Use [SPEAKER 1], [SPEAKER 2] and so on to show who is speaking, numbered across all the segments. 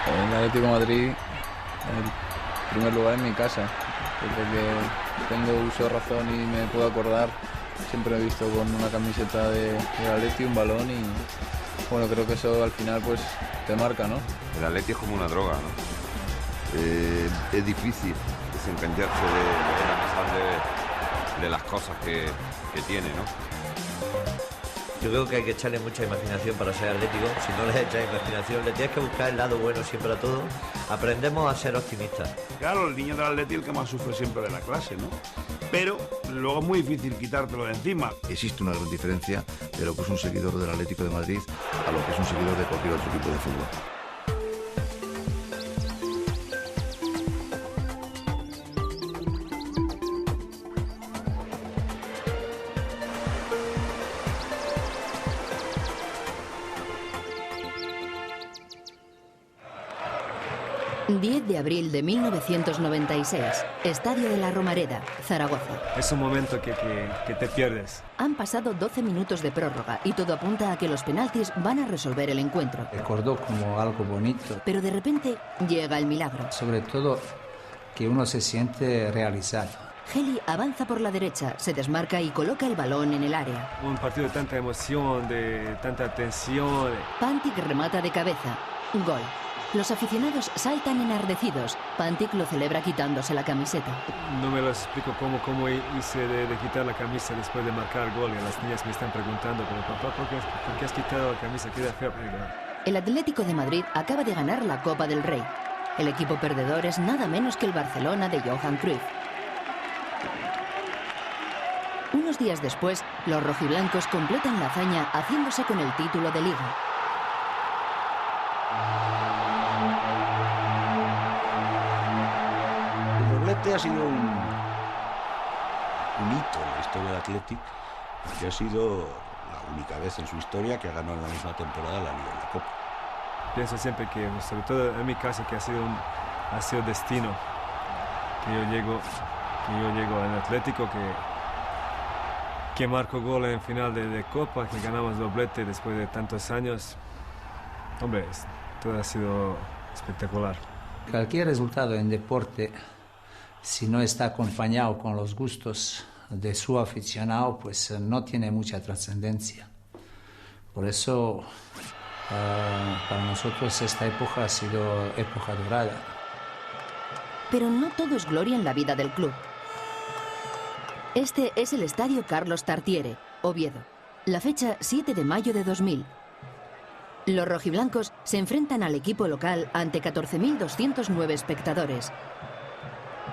[SPEAKER 1] El Atlético de Madrid, en primer lugar, en mi casa. Desde que tengo uso de razón y me puedo acordar, siempre he visto con una camiseta del Atleti, un balón y bueno, creo que eso al final pues te marca, ¿no?
[SPEAKER 2] El Atleti es como una droga, ¿no? Es difícil desengancharse de la pasar de las cosas que tiene, ¿no?
[SPEAKER 3] Yo creo que hay que echarle mucha imaginación para ser atlético. Si no le echas imaginación, le tienes que buscar el lado bueno siempre a todo. Aprendemos a ser optimistas.
[SPEAKER 4] Claro, el niño del Atleti es el que más sufre siempre de la clase, ¿no? Pero luego es muy difícil quitártelo de encima.
[SPEAKER 5] Existe una gran diferencia de lo que es un seguidor del Atlético de Madrid a lo que es un seguidor de cualquier otro equipo de fútbol.
[SPEAKER 6] 10 de abril de 1996, Estadio de la Romareda, Zaragoza.
[SPEAKER 7] Es un momento que te pierdes.
[SPEAKER 6] Han pasado 12 minutos de prórroga y todo apunta a que los penaltis van a resolver el encuentro.
[SPEAKER 8] Recordó como algo bonito.
[SPEAKER 6] Pero de repente llega el milagro.
[SPEAKER 8] Sobre todo que uno se siente realizado.
[SPEAKER 6] Geli avanza por la derecha, se desmarca y coloca el balón en el área.
[SPEAKER 7] Un partido de tanta emoción, de tanta tensión.
[SPEAKER 6] Pantic remata de cabeza. Gol. Los aficionados saltan enardecidos. Pantic lo celebra quitándose la camiseta.
[SPEAKER 7] No me lo explico cómo hice de quitar la camisa después de marcar el gol. Y las niñas me están preguntando, pero papá, ¿por qué has quitado la camisa? Queda feo.
[SPEAKER 6] El Atlético de Madrid acaba de ganar la Copa del Rey. El equipo perdedor es nada menos que el Barcelona de Johan Cruyff. Unos días después, los rojiblancos completan la hazaña haciéndose con el título de Liga.
[SPEAKER 9] El doblete ha sido un hito en la historia del Athletic, porque ha sido la única vez en su historia que ha ganado en la misma temporada la Liga y la Copa.
[SPEAKER 7] Pienso siempre que, sobre todo en mi caso, que ha sido destino que yo llego al Atlético, que marco gol en final de Copa, que ganamos doblete después de tantos años. Hombre, todo ha sido espectacular.
[SPEAKER 8] Cualquier resultado en deporte, si no está acompañado con los gustos de su aficionado, pues no tiene mucha trascendencia. Por eso, para nosotros esta época ha sido época dorada.
[SPEAKER 6] Pero no todo es gloria en la vida del club. Este es el Estadio Carlos Tartiere, Oviedo. La fecha 7 de mayo de 2000. Los rojiblancos se enfrentan al equipo local ante 14.209 espectadores.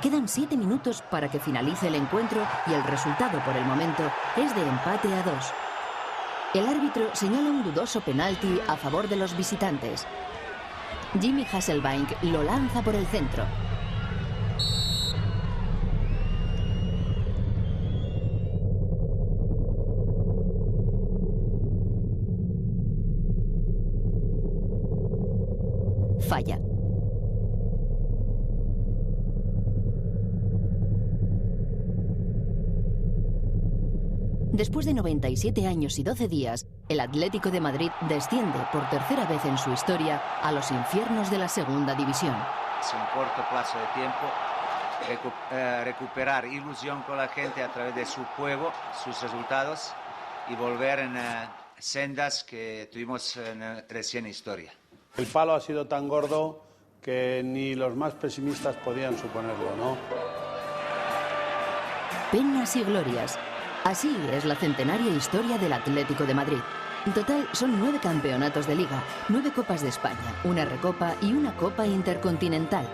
[SPEAKER 6] Quedan 7 minutos para que finalice el encuentro y el resultado por el momento es de empate a 2. El árbitro señala un dudoso penalti a favor de los visitantes. Jimmy Hasselbank lo lanza por el centro. Falla. Después de 97 años y 12 días, el Atlético de Madrid desciende por tercera vez en su historia a los infiernos de la segunda división.
[SPEAKER 10] En corto plazo de tiempo, recuperar ilusión con la gente a través de su juego, sus resultados y volver en sendas que tuvimos en recién historia.
[SPEAKER 11] El palo ha sido tan gordo que ni los más pesimistas podían suponerlo, ¿no?
[SPEAKER 6] Penas y glorias. Así es la centenaria historia del Atlético de Madrid. En total son 9 campeonatos de Liga, 9 Copas de España, una Recopa y una Copa Intercontinental.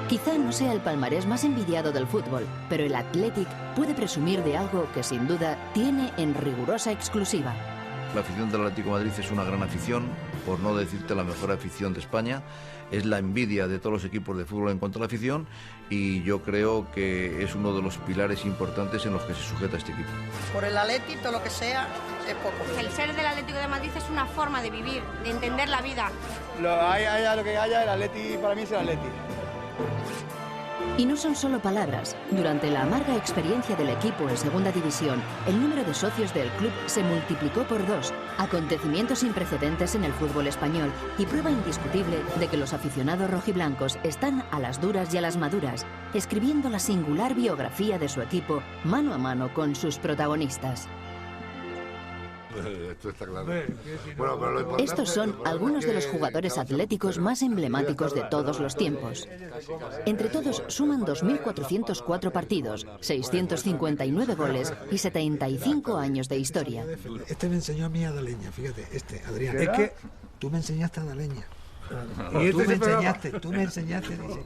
[SPEAKER 6] Quizá no sea el palmarés más envidiado del fútbol, pero el Athletic puede presumir de algo que sin duda tiene en rigurosa exclusiva.
[SPEAKER 5] La afición del Atlético de Madrid es una gran afición, por no decirte la mejor afición de España. Es la envidia de todos los equipos de fútbol en cuanto a la afición y yo creo que es uno de los pilares importantes en los que se sujeta este equipo.
[SPEAKER 12] Por el Atlético, todo lo que sea, es poco.
[SPEAKER 13] El ser del Atlético de Madrid es una forma de vivir, de entender la vida.
[SPEAKER 14] Haya lo que haya, el Atlético para mí es el Atlético.
[SPEAKER 6] Y no son solo palabras. Durante la amarga experiencia del equipo en segunda división, el número de socios del club se multiplicó por 2, acontecimiento sin precedentes en el fútbol español y prueba indiscutible de que los aficionados rojiblancos están a las duras y a las maduras, escribiendo la singular biografía de su equipo mano a mano con sus protagonistas.
[SPEAKER 14] Esto está claro.
[SPEAKER 6] Estos son algunos de los jugadores atléticos más emblemáticos de todos los tiempos. Entre todos suman 2.404 partidos, 659 goles y 75 años de historia.
[SPEAKER 15] Este me enseñó a mí Adaleña, fíjate, Adrián. Es que tú me enseñaste Adaleña. Y tú me enseñaste, dice.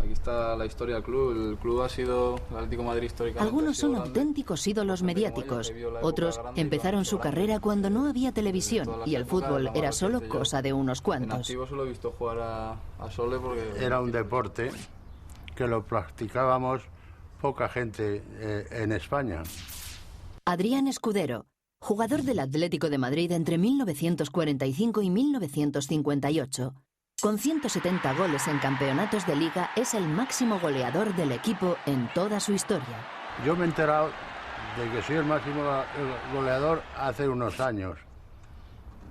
[SPEAKER 1] Aquí está la historia del club. El club ha sido el Atlético de Madrid históricamente.
[SPEAKER 6] Algunos son auténticos ídolos mediáticos. Otros empezaron su carrera cuando no había televisión y el fútbol era solo cosa de unos cuantos.
[SPEAKER 1] En activo solo he visto jugar a Sole porque...
[SPEAKER 11] Era un deporte que lo practicábamos poca gente en España.
[SPEAKER 6] Adrián Escudero, jugador del Atlético de Madrid entre 1945 y 1958. Con 170 goles en campeonatos de liga, es el máximo goleador del equipo en toda su historia.
[SPEAKER 11] Yo me he enterado de que soy el máximo goleador hace unos años,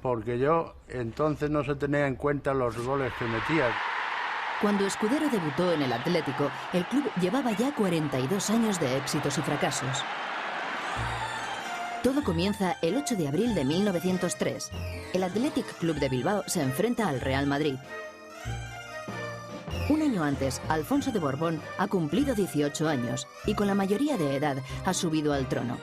[SPEAKER 11] porque yo entonces no se tenía en cuenta los goles que metía.
[SPEAKER 6] Cuando Escudero debutó en el Atlético, el club llevaba ya 42 años de éxitos y fracasos. Todo comienza el 8 de abril de 1903. El Athletic Club de Bilbao se enfrenta al Real Madrid. Un año antes, Alfonso de Borbón ha cumplido 18 años y con la mayoría de edad ha subido al trono.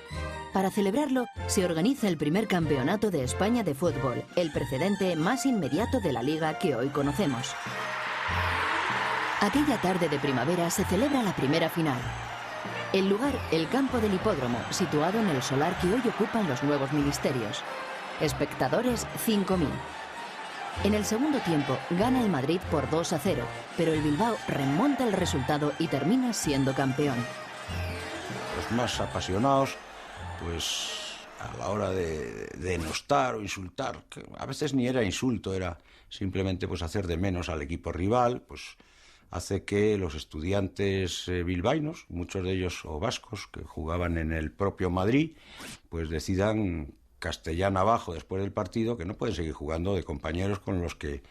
[SPEAKER 6] Para celebrarlo, se organiza el primer campeonato de España de fútbol, el precedente más inmediato de la liga que hoy conocemos. Aquella tarde de primavera se celebra la primera final. El lugar, el campo del hipódromo, situado en el solar que hoy ocupan los nuevos ministerios. Espectadores, 5.000. En el segundo tiempo, gana el Madrid por 2-0, pero el Bilbao remonta el resultado y termina siendo campeón.
[SPEAKER 9] Los más apasionados, pues a la hora de denostar o insultar, que a veces ni era insulto, era simplemente pues hacer de menos al equipo rival, pues hace que los estudiantes bilbaínos, muchos de ellos o vascos, que jugaban en el propio Madrid, pues decidan castellana abajo después del partido que no pueden seguir jugando de compañeros con los que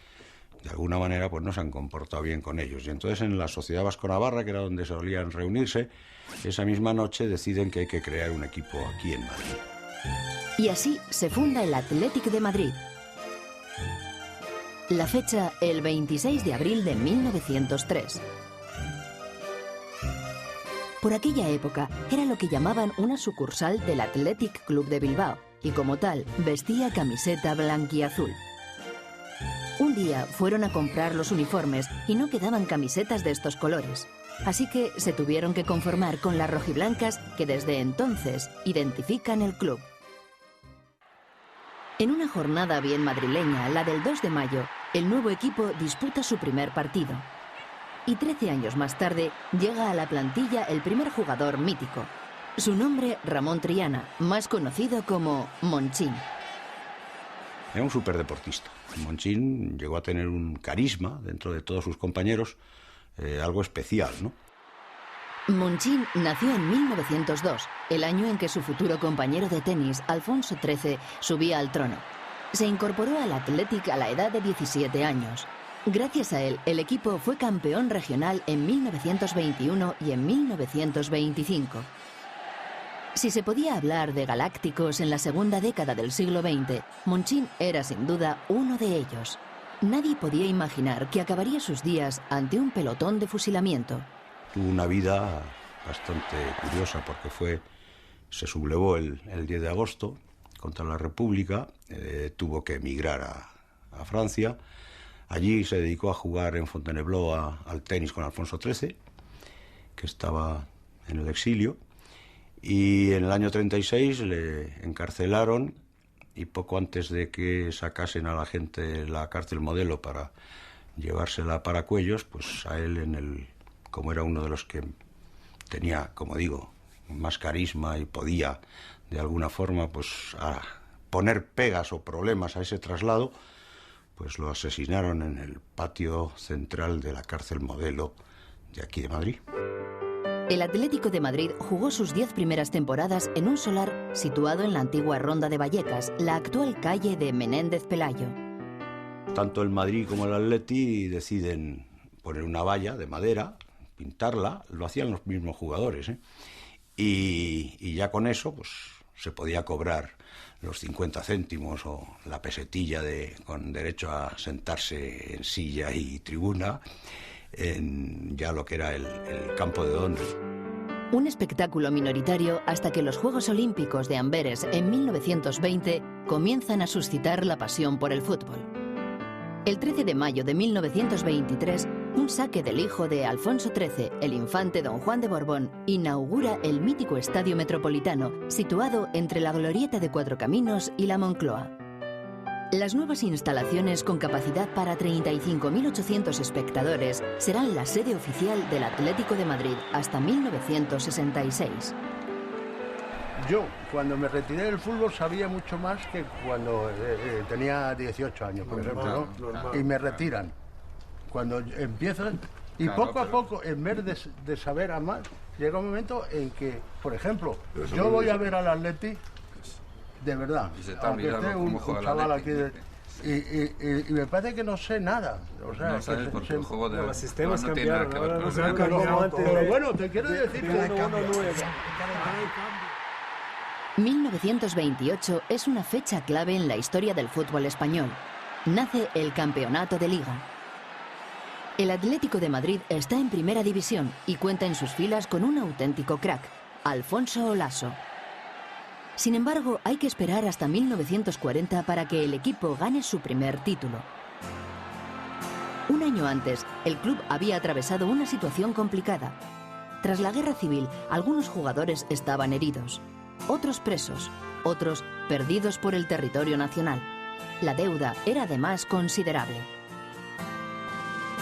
[SPEAKER 9] de alguna manera pues no se han comportado bien con ellos. Y entonces en la Sociedad Vasco-Navarra, que era donde solían reunirse, esa misma noche deciden que hay que crear un equipo aquí en Madrid.
[SPEAKER 6] Y así se funda el Athletic de Madrid. La fecha, el 26 de abril de 1903. Por aquella época, era lo que llamaban una sucursal del Athletic Club de Bilbao, y como tal, vestía camiseta blanquiazul. Un día fueron a comprar los uniformes y no quedaban camisetas de estos colores, así que se tuvieron que conformar con las rojiblancas que desde entonces identifican el club. En una jornada bien madrileña, la del 2 de mayo, el nuevo equipo disputa su primer partido. Y 13 años más tarde llega a la plantilla el primer jugador mítico. Su nombre, Ramón Triana, más conocido como Monchín.
[SPEAKER 9] Era un superdeportista. Monchín llegó a tener un carisma dentro de todos sus compañeros, algo especial, ¿no?
[SPEAKER 6] Monchín nació en 1902, el año en que su futuro compañero de tenis, Alfonso XIII, subía al trono. Se incorporó al Athletic a la edad de 17 años. Gracias a él, el equipo fue campeón regional en 1921 y en 1925. Si se podía hablar de galácticos en la segunda década del siglo XX, Monchín era sin duda uno de ellos. Nadie podía imaginar que acabaría sus días ante un pelotón de fusilamiento.
[SPEAKER 9] Tuvo una vida bastante curiosa porque se sublevó el 10 de agosto contra la República, tuvo que emigrar a Francia. Allí se dedicó a jugar en Fontainebleau al tenis con Alfonso XIII, que estaba en el exilio. Y en el año 36 le encarcelaron y poco antes de que sacasen a la gente de la cárcel Modelo para llevársela a Paracuellos, pues a él, como era uno de los que tenía, como digo, más carisma y podía de alguna forma pues a poner pegas o problemas a ese traslado, pues lo asesinaron en el patio central de la cárcel Modelo de aquí de Madrid.
[SPEAKER 6] El Atlético de Madrid jugó sus 10 primeras temporadas en un solar situado en la antigua Ronda de Vallecas, la actual calle de Menéndez Pelayo.
[SPEAKER 9] Tanto el Madrid como el Atleti deciden poner una valla de madera, pintarla, lo hacían los mismos jugadores, ¿eh? Y ya con eso pues se podía cobrar los 50 céntimos o la pesetilla con derecho a sentarse en silla y tribuna en ya lo que era el campo de Donde.
[SPEAKER 6] Un espectáculo minoritario hasta que los Juegos Olímpicos de Amberes en 1920 comienzan a suscitar la pasión por el fútbol. El 13 de mayo de 1923, un saque del hijo de Alfonso XIII, el infante don Juan de Borbón, inaugura el mítico Estadio Metropolitano, situado entre la Glorieta de Cuatro Caminos y la Moncloa. Las nuevas instalaciones, con capacidad para 35.800 espectadores, serán la sede oficial del Atlético de Madrid hasta 1966.
[SPEAKER 11] Yo, cuando me retiré del fútbol, sabía mucho más que cuando tenía 18 años, por ejemplo, ¿no? Y me retiran. Cuando empiezan, y poco a poco, en vez de saber a más, llega un momento en que, por ejemplo, yo voy a ver al Atleti, de verdad, aunque esté un chaval aquí, y me parece que no sé nada. O sea,
[SPEAKER 1] no sabes porque el juego de
[SPEAKER 7] los sistemas
[SPEAKER 1] no
[SPEAKER 7] cambiaron,
[SPEAKER 1] tiene nada que ver con
[SPEAKER 11] pero bueno, te quiero decir que
[SPEAKER 6] 1928 es una fecha clave en la historia del fútbol español. Nace el Campeonato de Liga. El Atlético de Madrid está en primera división y cuenta en sus filas con un auténtico crack, Alfonso Olaso. Sin embargo, hay que esperar hasta 1940 para que el equipo gane su primer título. Un año antes, el club había atravesado una situación complicada. Tras la guerra civil, algunos jugadores estaban heridos, otros presos, otros perdidos por el territorio nacional. La deuda era además considerable.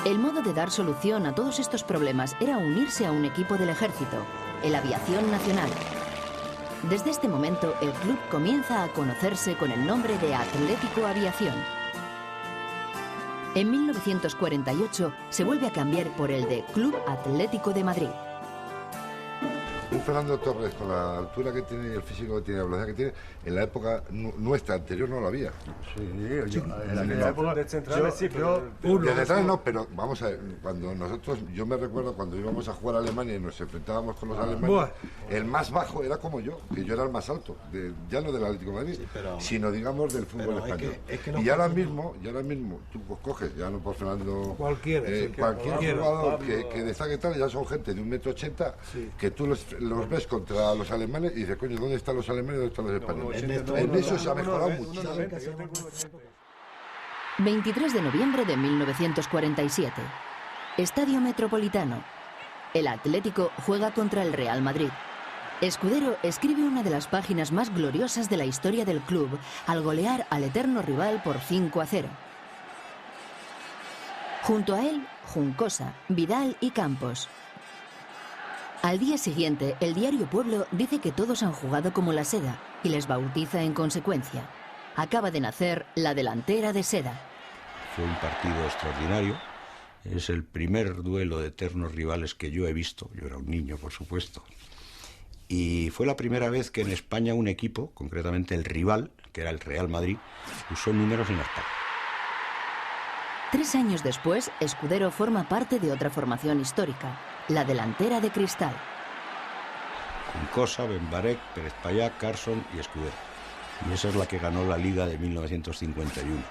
[SPEAKER 6] El modo de dar solución a todos estos problemas era unirse a un equipo del ejército, el Aviación Nacional. Desde este momento, el club comienza a conocerse con el nombre de Atlético Aviación. En 1948 se vuelve a cambiar por el de Club Atlético de Madrid.
[SPEAKER 14] Un Fernando Torres, con la altura que tiene y el físico que tiene, la velocidad que tiene, en la época nuestra anterior no lo había.
[SPEAKER 11] Sí, en aquella época
[SPEAKER 7] de centrales sí, pero
[SPEAKER 14] de centrales no, pero vamos a ver, cuando nosotros, yo me recuerdo cuando íbamos a jugar a Alemania y nos enfrentábamos con los alemanes, el más bajo era como yo, que yo era el más alto, ya no del Atlético de Madrid, sí, sino digamos del fútbol español. Y ahora mismo, tú pues coges, ya no por Fernando, cualquier jugador que destaque tal, ya son gente de 1,80 m, sí, que tú los ves contra los alemanes y dices, coño, ¿dónde están los alemanes y dónde están los españoles? En eso se ha mejorado muchísimo.
[SPEAKER 6] 23 de noviembre de 1947. Estadio Metropolitano. El Atlético juega contra el Real Madrid. Escudero escribe una de las páginas más gloriosas de la historia del club al golear al eterno rival por 5-0. Junto a él, Juncosa, Vidal y Campos. Al día siguiente, el diario Pueblo dice que todos han jugado como la seda y les bautiza en consecuencia. Acaba de nacer la delantera de seda.
[SPEAKER 9] Fue un partido extraordinario. Es el primer duelo de eternos rivales que yo he visto. Yo era un niño, por supuesto. Y fue la primera vez que en España un equipo, concretamente el rival, que era el Real Madrid, usó números en la espalda.
[SPEAKER 6] 3 años después, Escudero forma parte de otra formación histórica, la delantera de Cristal.
[SPEAKER 9] Juncosa, Benbarek, Pérez Payá, Carson y Escudero. Y esa es la que ganó la Liga de 1951.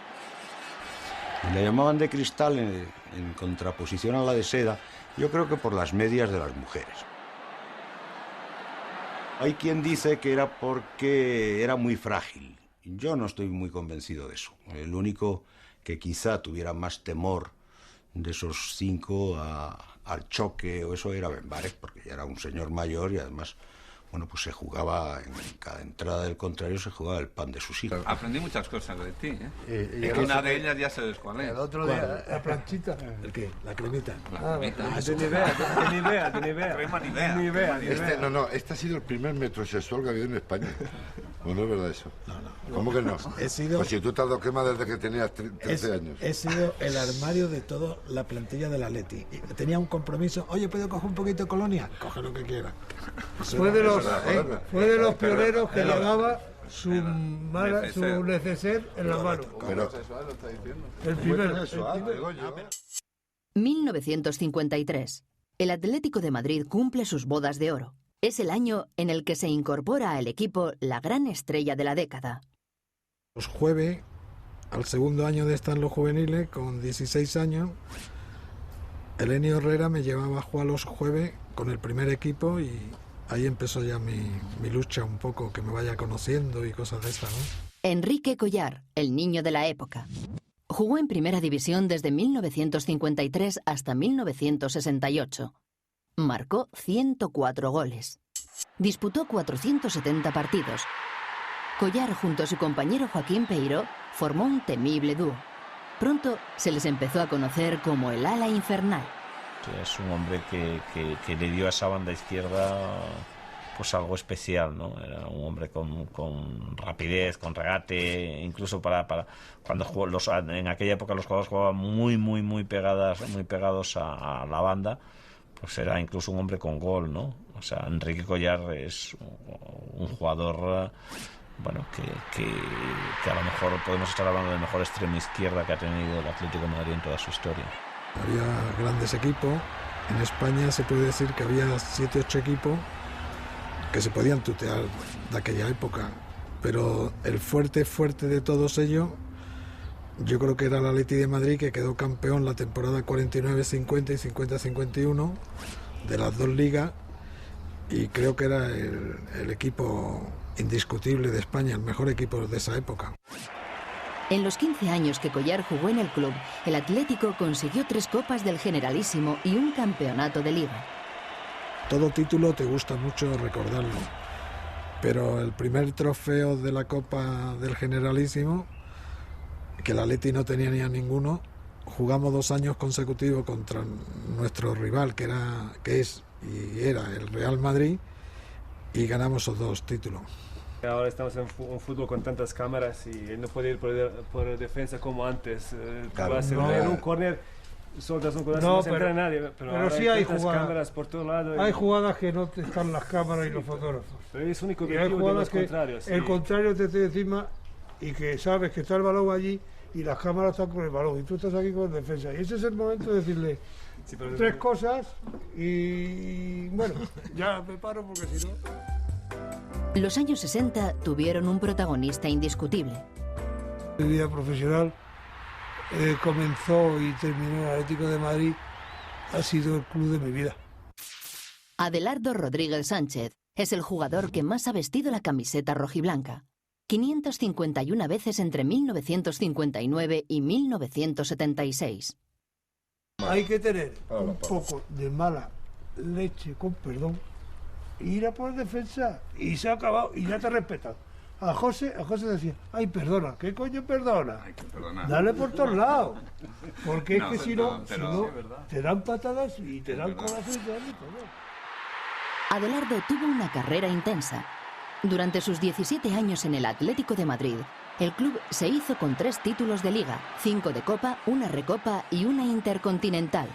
[SPEAKER 9] Y la llamaban de Cristal en contraposición a la de seda, yo creo que por las medias de las mujeres. Hay quien dice que era porque era muy frágil. Yo no estoy muy convencido de eso. El único que quizá tuviera más temor de esos 5 al choque o eso era Benbarek, porque ya era un señor mayor y además, bueno, pues se jugaba, en cada entrada del contrario se jugaba el pan de sus hijos.
[SPEAKER 1] Aprendí muchas cosas de ti, ¿eh? Y una de ellas ya sabes cuál es.
[SPEAKER 11] El otro día,
[SPEAKER 15] la planchita. ¿El qué? La cremita.
[SPEAKER 7] De Nivea.
[SPEAKER 14] Crema Nivea.
[SPEAKER 7] Nivea.
[SPEAKER 14] No, este ha sido el primer metrosexual que ha habido en España. No, no es verdad eso. ¿Cómo que no?
[SPEAKER 15] He sido...
[SPEAKER 14] Pues si tú te has dado quema desde que tenías 13 años.
[SPEAKER 15] He sido el armario de toda la plantilla del Atleti. Tenía un compromiso. Oye, ¿puedo coger un poquito de colonia? Coge lo que quiera.
[SPEAKER 11] Fue de los pioneros que llevaba su neceser en la mano.
[SPEAKER 14] Pero,
[SPEAKER 11] el primero.
[SPEAKER 6] 1953. El Atlético de Madrid cumple sus bodas de oro. Es el año en el que se incorpora al equipo la gran estrella de la década.
[SPEAKER 15] Los jueves, al segundo año de estar en los juveniles, con 16 años, Elenio Herrera me llevaba a jugar los jueves con el primer equipo y ahí empezó ya mi lucha un poco, que me vaya conociendo y cosas de esas, ¿no?
[SPEAKER 6] Enrique Collar, el niño de la época. Jugó en Primera División desde 1953 hasta 1968. Marcó 104 goles. Disputó 470 partidos. Collar, junto a su compañero Joaquín Peiró, formó un temible dúo. Pronto se les empezó a conocer como el ala infernal.
[SPEAKER 16] Es un hombre que le dio a esa banda izquierda pues algo especial, ¿no? Era un hombre con rapidez, con regate, incluso para cuando jugó en aquella época los jugadores jugaban muy pegados a la banda, pues era incluso un hombre con gol, ¿no? O sea, Enrique Collar es un jugador, bueno, que a lo mejor podemos estar hablando del mejor extremo izquierda que ha tenido el Atlético de Madrid en toda su historia.
[SPEAKER 15] Había grandes equipos. En España se puede decir que había 7-8 equipos que se podían tutear de aquella época, pero el fuerte de todos ellos yo creo que era el Atleti de Madrid, que quedó campeón la temporada 49-50 y 50-51 de las dos ligas, y creo que era el equipo indiscutible de España, el mejor equipo de esa época.
[SPEAKER 6] En los 15 años que Collar jugó en el club, el Atlético consiguió 3 copas del Generalísimo y un campeonato de Liga.
[SPEAKER 15] Todo título te gusta mucho recordarlo, pero el primer trofeo de la Copa del Generalísimo, que el Atleti no tenía ni a ninguno, jugamos 2 años consecutivos contra nuestro rival, que era el Real Madrid, y ganamos esos 2 títulos.
[SPEAKER 7] Ahora estamos en un fútbol con tantas cámaras y no puede ir por defensa como antes.
[SPEAKER 11] Claro,
[SPEAKER 7] vas en un córner, soltas un codazo, no se entra nadie. Pero
[SPEAKER 11] sí hay
[SPEAKER 7] cámaras por todos lados.
[SPEAKER 11] Hay jugadas que no están las cámaras y los fotógrafos.
[SPEAKER 7] Pero es único
[SPEAKER 11] y hay jugadas que
[SPEAKER 7] contrarios.
[SPEAKER 11] El contrario te esté encima y que sabes que está el balón allí y las cámaras están con el balón y tú estás aquí con defensa. Y ese es el momento de decirle 3 cosas y bueno, ya me paro porque si no...
[SPEAKER 6] Los años 60 tuvieron un protagonista indiscutible.
[SPEAKER 11] Mi vida profesional comenzó y terminó en el Atlético de Madrid, ha sido el club de mi vida.
[SPEAKER 6] Adelardo Rodríguez Sánchez es el jugador que más ha vestido la camiseta rojiblanca. 551 veces entre 1959 y 1976.
[SPEAKER 11] Hay que tener un poco de mala leche, con perdón, ir a por defensa y se ha acabado y ya te respetan. A José decía, ay, perdona, ¿qué coño perdona?
[SPEAKER 2] Hay que perdonar.
[SPEAKER 11] Dale por todos lados. Porque
[SPEAKER 2] No,
[SPEAKER 11] es que si no,
[SPEAKER 2] pero
[SPEAKER 11] te dan patadas y te dan corazón y te dan todo.
[SPEAKER 6] Adelardo tuvo una carrera intensa. Durante sus 17 años en el Atlético de Madrid, el club se hizo con 3 títulos de Liga, 5 de Copa, una Recopa y una Intercontinental.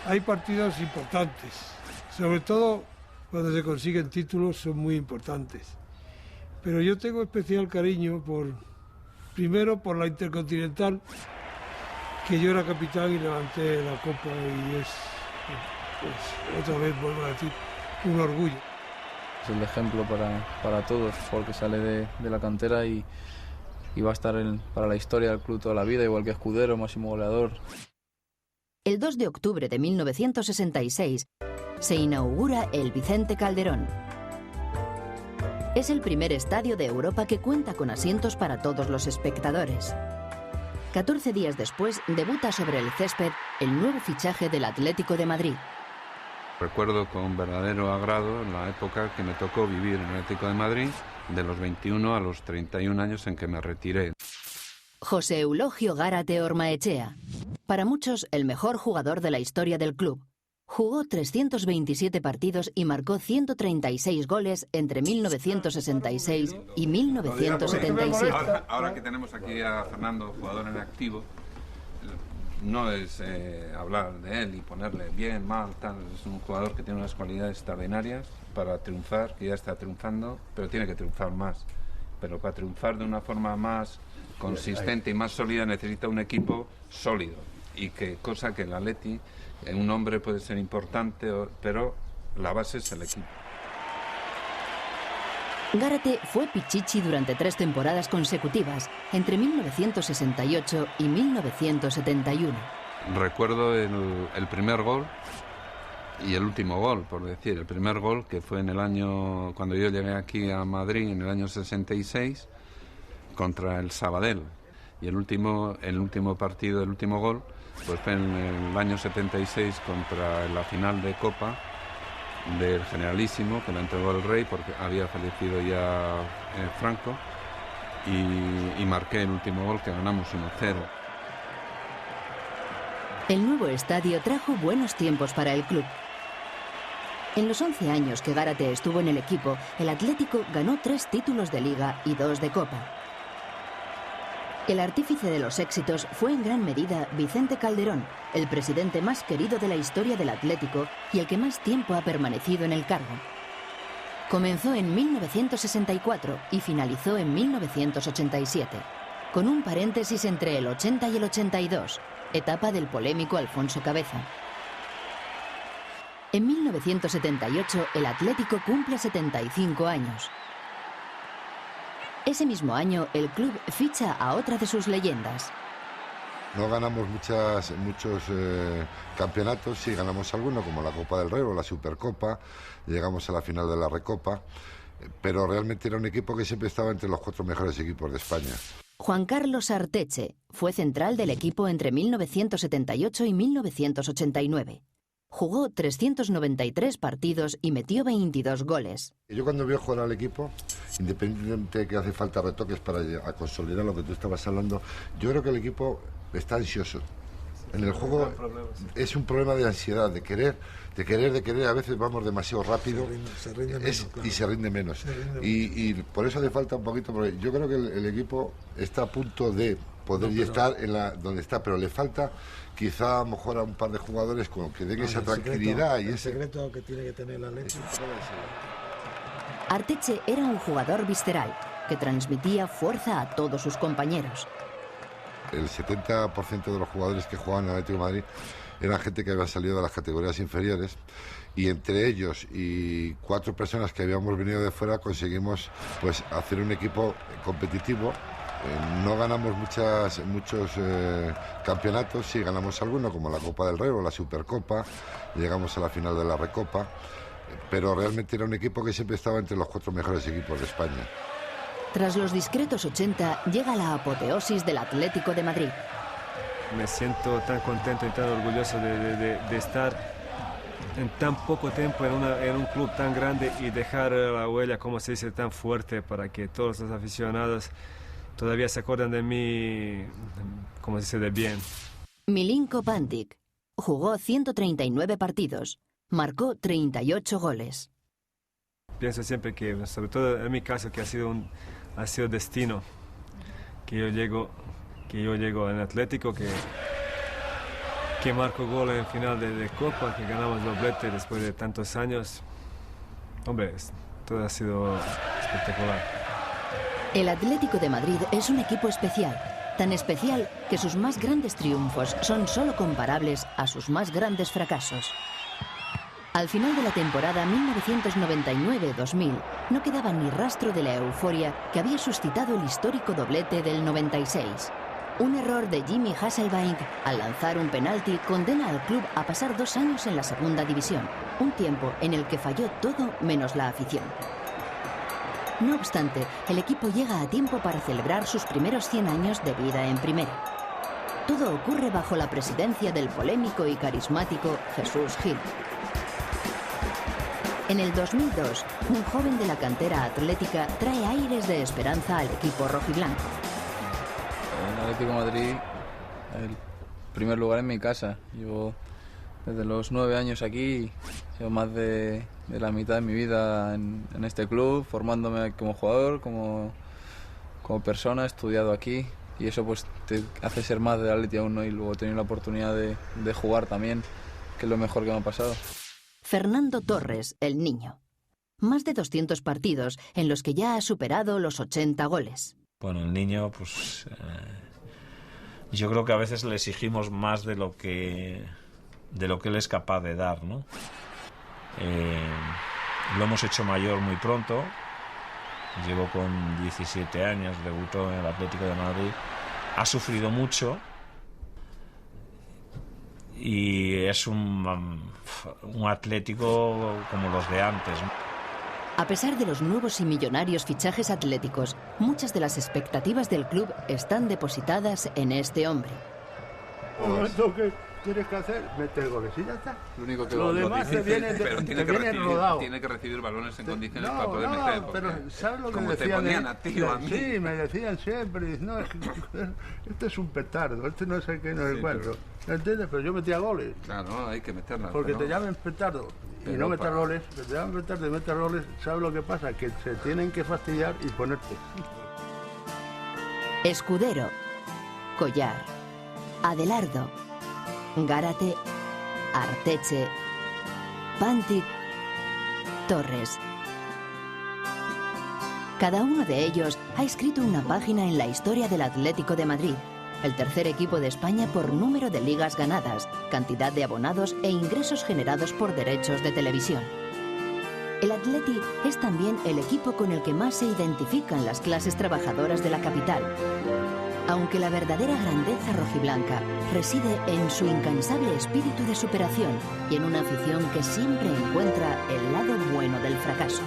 [SPEAKER 11] Hay partidos importantes, sobre todo cuando se consiguen títulos son muy importantes. Pero yo tengo especial cariño primero por la Intercontinental, que yo era capitán y levanté la copa y es otra vez, vuelvo a decir, un orgullo.
[SPEAKER 1] Es el ejemplo para todos, porque sale de la cantera y va a estar para la historia del club toda la vida, igual que Escudero, máximo goleador.
[SPEAKER 6] El 2 de octubre de 1966 se inaugura el Vicente Calderón. Es el primer estadio de Europa que cuenta con asientos para todos los espectadores. 14 días después debuta sobre el césped el nuevo fichaje del Atlético de Madrid.
[SPEAKER 17] Recuerdo con verdadero agrado la época que me tocó vivir en el Atlético de Madrid, de los 21 a los 31 años en que me retiré.
[SPEAKER 6] José Eulogio Gárate Ormaechea, para muchos el mejor jugador de la historia del club. Jugó 327 partidos y marcó 136 goles entre 1966 y 1977.
[SPEAKER 17] Ahora que tenemos aquí a Fernando, jugador en activo, no es hablar de él y ponerle bien, mal, tal. Es un jugador que tiene unas cualidades extraordinarias para triunfar, que ya está triunfando, pero tiene que triunfar más. Pero para triunfar de una forma más consistente y más sólida necesita un equipo sólido. Y cosa que el Atleti, un hombre puede ser importante, pero la base es el equipo.
[SPEAKER 6] Gárate fue Pichichi durante 3 temporadas consecutivas, entre 1968 y 1971.
[SPEAKER 17] Recuerdo el primer gol y el último gol, por decir. El primer gol, que fue en el año, cuando yo llegué aquí a Madrid, en el año 66, contra el Sabadell. Y el último partido, el último gol, pues fue en el año 76 contra la final de Copa del Generalísimo, que la entregó el Rey porque había fallecido ya Franco, y marqué el último gol, que ganamos 1-0.
[SPEAKER 6] El nuevo estadio trajo buenos tiempos para el club. En los 11 años que Gárate estuvo en el equipo, el Atlético ganó 3 títulos de Liga y 2 de Copa. El artífice de los éxitos fue en gran medida Vicente Calderón, el presidente más querido de la historia del Atlético y el que más tiempo ha permanecido en el cargo. Comenzó en 1964 y finalizó en 1987, con un paréntesis entre el 80 y el 82, etapa del polémico Alfonso Cabeza. En 1978 el Atlético cumple 75 años. Ese mismo año, el club ficha a otra de sus leyendas.
[SPEAKER 14] No ganamos muchos campeonatos, sí ganamos algunos, como la Copa del Rey o la Supercopa, llegamos a la final de la Recopa, pero realmente era un equipo que siempre estaba entre los 4 mejores equipos de España.
[SPEAKER 6] Juan Carlos Arteche fue central del equipo entre 1978 y 1989. Jugó 393 partidos y metió 22 goles.
[SPEAKER 14] Yo cuando veo jugar al equipo, independientemente de que hace falta retoques para consolidar lo que tú estabas hablando, yo creo que el equipo está ansioso. En el juego es un problema de ansiedad, de querer, a veces vamos demasiado rápido y se rinde menos. Y por eso hace falta un poquito, porque yo creo que el equipo está a punto de poder estar donde está, pero le falta quizá a lo mejor a un par de jugadores con que den esa tranquilidad.
[SPEAKER 15] El secreto que tiene que tener el Atlético.
[SPEAKER 6] Arteche era un jugador visceral que transmitía fuerza a todos sus compañeros.
[SPEAKER 14] El 70% de los jugadores que jugaban en el Atlético de Madrid eran gente que había salido de las categorías inferiores, y entre ellos y 4 personas que habíamos venido de fuera conseguimos pues hacer un equipo competitivo. No ganamos muchos campeonatos, sí ganamos algunos, como la Copa del Rey o la Supercopa, llegamos a la final de la Recopa, pero realmente era un equipo que siempre estaba entre los 4 mejores equipos de España.
[SPEAKER 6] Tras los discretos 80, llega la apoteosis del Atlético de Madrid.
[SPEAKER 7] Me siento tan contento y tan orgulloso de estar en tan poco tiempo en un club tan grande y dejar la huella, como se dice, tan fuerte para que todos los aficionados todavía se acuerdan de mí, como se dice, de bien.
[SPEAKER 6] Milinko Pantic jugó 139 partidos, marcó 38 goles.
[SPEAKER 7] Pienso siempre que, sobre todo en mi caso, que ha sido destino, que yo llego en Atlético, que marco gol en final de Copa, que ganamos doblete después de tantos años. Hombre, todo ha sido espectacular.
[SPEAKER 6] El Atlético de Madrid es un equipo especial, tan especial que sus más grandes triunfos son solo comparables a sus más grandes fracasos. Al final de la temporada 1999-2000 no quedaba ni rastro de la euforia que había suscitado el histórico doblete del 96. Un error de Jimmy Hasselbaink al lanzar un penalti condena al club a pasar 2 años en la segunda división, un tiempo en el que falló todo menos la afición. No obstante, el equipo llega a tiempo para celebrar sus primeros 100 años de vida en primera. Todo ocurre bajo la presidencia del polémico y carismático Jesús Gil. En el 2002, un joven de la cantera atlética trae aires de esperanza al equipo rojiblanco.
[SPEAKER 1] En el Atlético de Madrid, el primer lugar en mi casa. Llevo desde los 9 años aquí. Llevo más de la mitad de mi vida en este club, formándome como jugador, como persona. He estudiado aquí y eso pues te hace ser más del Atleti aún, ¿no? Y luego he tenido la oportunidad de jugar también, que es lo mejor que me ha pasado.
[SPEAKER 6] Fernando Torres, el niño. Más de 200 partidos en los que ya ha superado los 80 goles.
[SPEAKER 16] Bueno, el niño, pues yo creo que a veces le exigimos más de lo que él es capaz de dar, ¿no? Lo hemos hecho mayor muy pronto. Llegó con 17 años, debutó en el Atlético de Madrid. Ha sufrido mucho y es un Atlético como los de antes, ¿no?
[SPEAKER 6] A pesar de los nuevos y millonarios fichajes atléticos, muchas de las expectativas del club están depositadas en este hombre.
[SPEAKER 11] Lo que tienes que hacer, meter goles y ya está.
[SPEAKER 1] Lo único que
[SPEAKER 11] lo demás te viene,
[SPEAKER 17] pero
[SPEAKER 11] rodado.
[SPEAKER 17] Tiene que recibir balones en condiciones
[SPEAKER 11] No,
[SPEAKER 17] para poder meter.
[SPEAKER 11] Pero ¿sabes lo que
[SPEAKER 17] como
[SPEAKER 11] decían?
[SPEAKER 17] Te ponían a ti o a mí.
[SPEAKER 11] Sí, me decían siempre, no, este es un petardo, este no sé qué, no sé cuánto. ¿Entiendes? Pero yo metía goles.
[SPEAKER 17] Claro, hay que meterlas.
[SPEAKER 11] Porque te llaman petardo y no meter goles, te llaman petardo y meter goles, ¿sabes lo que pasa? Que se tienen que fastidiar y ponerte.
[SPEAKER 6] Escudero, Collar, Adelardo, Gárate, Arteche, Pantic, Torres. Cada uno de ellos ha escrito una página en la historia del Atlético de Madrid, el tercer equipo de España por número de ligas ganadas, cantidad de abonados e ingresos generados por derechos de televisión. El Atleti es también el equipo con el que más se identifican las clases trabajadoras de la capital. Aunque la verdadera grandeza rojiblanca reside en su incansable espíritu de superación y en una afición que siempre encuentra el lado bueno del fracaso.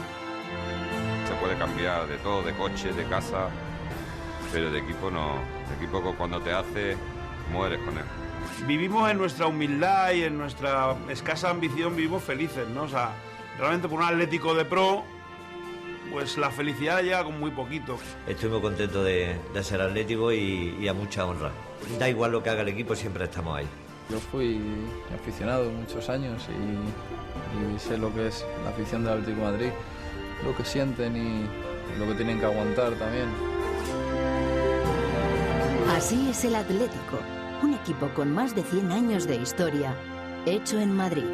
[SPEAKER 2] Se puede cambiar de todo, de coche, de casa, pero de equipo no. De equipo cuando te hace, mueres con él.
[SPEAKER 4] Vivimos en nuestra humildad y en nuestra escasa ambición, vivimos felices, ¿no? O sea, realmente por un Atlético de pro, pues la felicidad llega con muy poquito.
[SPEAKER 3] Estoy muy contento de ser atlético y a mucha honra. Da igual lo que haga el equipo, siempre estamos ahí.
[SPEAKER 1] Yo fui aficionado muchos años y sé lo que es la afición del Atlético de Madrid, lo que sienten y lo que tienen que aguantar también.
[SPEAKER 6] Así es el Atlético, un equipo con más de 100 años de historia, hecho en Madrid.